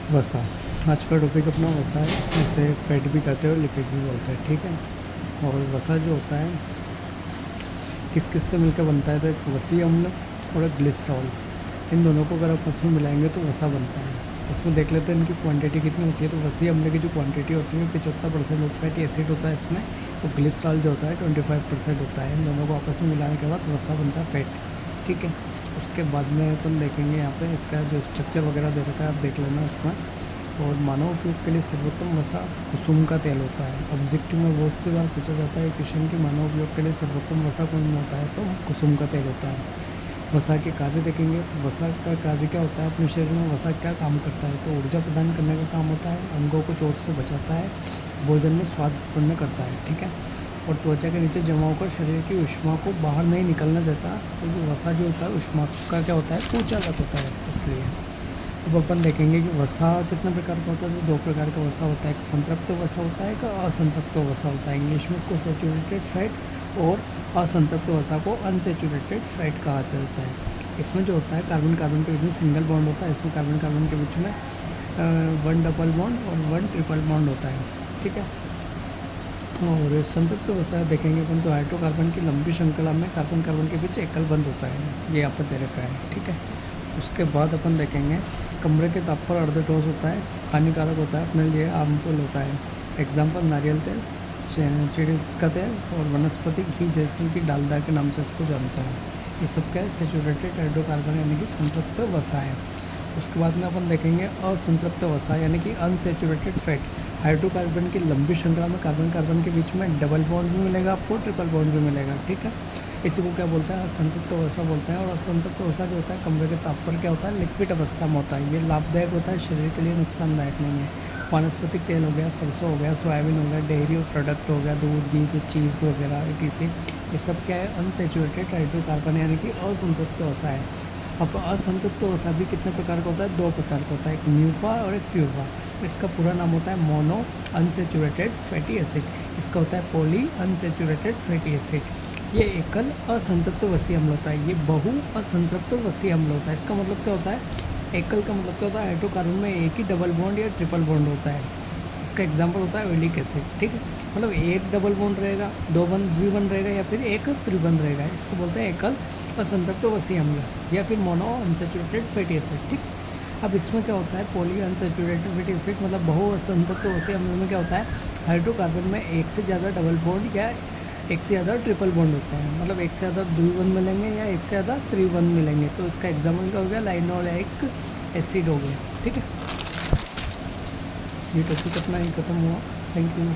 वसा। आज का टॉपिक अपना वसा है, इसे फैट भी कहते हैं और लिपिड भी बोलते हैं, ठीक है। और वसा जो होता है किस किस से मिलकर बनता है, तो एक वसी अम्ल और एक ग्लिसरॉल, इन दोनों को अगर आपस में मिलाएंगे तो वसा बनता है। इसमें देख लेते हैं इनकी क्वांटिटी कितनी होती है। तो वसी अम्ल की जो क्वांटिटी होती है 75% फैटी एसिड होता है इसमें, और ग्लिसरॉल जो होता है 25% होता है। इन दोनों को आपस में मिलाने के बाद वसा बनता है फैट, ठीक है। उसके बाद में अपन देखेंगे यहाँ पे इसका जो स्ट्रक्चर वगैरह दे रखा है, आप देख लेना इसमें। और मानव उपयोग के लिए सर्वोत्तम वसा कुसुम का तेल होता है। ऑब्जेक्टिव में बहुत सी बार पूछा जाता है क्वेश्चन कि मानव उपयोग के लिए सर्वोत्तम वसा कौन होता है, तो कुसुम का तेल होता है। वसा के कार्य देखेंगे तो वसा का कार्य क्या होता है, अपने शरीर में वसा क्या काम करता है, तो ऊर्जा प्रदान करने का काम होता है, अंगों को चोट से बचाता है, भोजन में स्वाद उत्पन्न करता है, ठीक है। और त्वचा के नीचे जमा होकर शरीर की ऊष्मा को बाहर नहीं निकलने देता, क्योंकि वसा जो होता है ऊष्मा का क्या होता है, ऊर्जागत होता है, इसलिए। अब अपन देखेंगे कि वसा कितने प्रकार का होता है। तो दो प्रकार का वसा होता है, एक संतृप्त वसा होता है, एक असंतृप्त वसा होता है। इंग्लिश में इसको सैचुरेटेड फैट और असंतृप्त वसा को अनसैचुरेटेड फैट कहा जाता है। इसमें जो होता है कार्बन कार्बन के बीच में सिंगल बॉन्ड होता है, इसमें कार्बन कार्बन के बीच में वन डबल बॉन्ड और वन ट्रिपल बॉन्ड होता है, ठीक है। और संतृप्त वसा देखेंगे अपन तो हाइड्रोकार्बन की लंबी श्रृंखला में कार्बन कार्बन के बीच एकल बंध होता है, ये यहाँ पर दे रखा है, ठीक है। उसके बाद अपन देखेंगे कमरे के ताप पर अर्धठोस होता है, हानिकारक होता है, अपने लिए हार्मफुल होता है। एग्जाम्पल नारियल तेल, चिड़ी का तेल और वनस्पति घी जैसे कि डालडा के नाम से इसको जानते हैं। ये सब क्या है, सेचुरेटेड हाइड्रोकार्बन यानी कि संतृप्त वसा है। उसके बाद में अपन देखेंगे असंतृप्त वसा यानी कि अनसेचुरेटेड फैट। हाइड्रोकार्बन की लंबी श्रृंखला में कार्बन कार्बन के बीच में डबल बॉन्ड भी मिलेगा आपको, ट्रिपल बॉन्ड भी मिलेगा, ठीक है। इसी को क्या बोलते हैं, असंतृप्त वसा बोलते हैं। और असंतृप्त वसा जो होता है कमरे के ताप पर क्या होता है, लिक्विड अवस्था में होता है। ये लाभदायक होता है, शरीर के लिए नुकसानदायक नहीं है। वानस्पतिक तेल हो गया, सरसों हो गया, सोयाबीन हो गया, डेयरी प्रोडक्ट हो गया, दूध घी चीज़ वगैरह etc, ये सब क्या है, अनसेचुरेटेड हाइड्रोकार्बन यानी कि असंतृप्त वसा है। अब असंतृप्त वसा भी कितने प्रकार का होता है, दो प्रकार का होता है, एक म्यूफा और एक फ्यूफा। इसका पूरा नाम होता है मोनो अनसेचुरेटेड फैटी एसिड, इसका होता है पॉली अनसेचुरेटेड फैटी एसिड। ये एकल असंतृप्त वसीय अम्ल होता है, ये बहु असंतृप्त वसीय अम्ल होता है। इसका मतलब क्या होता है, एकल का मतलब क्या होता है, हाइड्रोकार्बन में एक ही डबल बॉन्ड या ट्रिपल बॉन्ड होता है। इसका एग्जाम्पल होता है ओलिक एसिड, ठीक है। मतलब एक डबल बॉन्ड रहेगा, दो बंद द्विबंध रहेगा या फिर एक त्रिबंध रहेगा, इसको बोलते हैं एकल असंतृप्त वसीय अम्ल या फिर मोनो अनसेचुरेटेड फैटी एसिड, ठीक। अब इसमें क्या होता है, पॉली अनसेचुरेटेड फैटी एसिड मतलब बहु असंतृप्त वसीय अम्ल में क्या होता है, हाइड्रोकार्बन में एक से ज़्यादा डबल बॉन्ड या एक से ज़्यादा ट्रिपल बॉन्ड होते हैं। मतलब एक से ज़्यादा द्विबंध मिलेंगे या एक से ज़्यादा त्रिबंध मिलेंगे। तो इसका एग्जाम्पल क्या हो गया, लाइनोलेइक एसिड हो गया, ठीक है। ये टॉपिक अपना ही खत्म हुआ। Thank you.